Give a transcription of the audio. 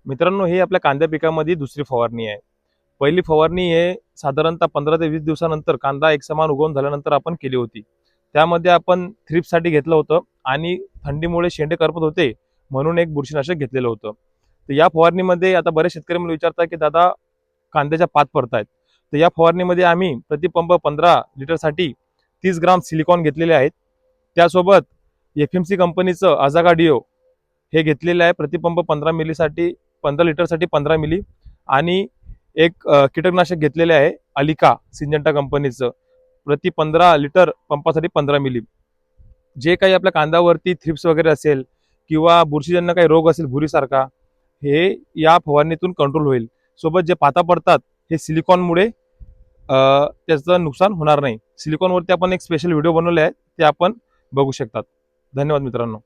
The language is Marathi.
मित्रांनो, ही आपल्या कांद्या पिकामध्ये दुसरी फवारणी आहे। पहिली फवारणी हे साधारणतः 15 ते 20 दिवसानंतर कांदा एकसमान उगवून झाल्यानंतर आपण केली होती। त्यामध्ये आपण थ्रिप्ससाठी घेतलं होतं आणि थंडीमुळे शेंडे करपत होते म्हणून एक बुरशीनाशक घेतलेलं होतं। तर या फवारणीमध्ये आता बरेच शेतकरी मला विचारतात की दादा कांद्याच्या पात पडतायत, तर या फवारणीमध्ये आम्ही प्रतिपंप 15 लिटरसाठी 30 ग्राम सिलिकॉन घेतलेले आहेत। त्यासोबत एफएमसी कंपनीचं अजागा डिओ हे घेतलेले आहे प्रतिपंप 15 मिलीसाठी 15 लिटरसाठी 15 मिली आणि एक कीटकनाशक घेतलेले आहे अलिका सिंजंटा कंपनीचं प्रति 15 लिटर पंपासाठी 15 मिली। जे काही आपल्या कांद्यावरती थ्रिप्स वगैरे असेल किंवा बुरशीजन्य काही रोग असेल भुरीसारखा, हे या फवारणीतून कंट्रोल होईल। सोबत जे पाता पडतात हे सिलिकॉनमुळे त्याचं नुकसान होणार नाही। सिलिकॉनवरती आपण एक स्पेशल व्हिडिओ बनवले आहे, ते आपण बघू शकतात। धन्यवाद मित्रांनो।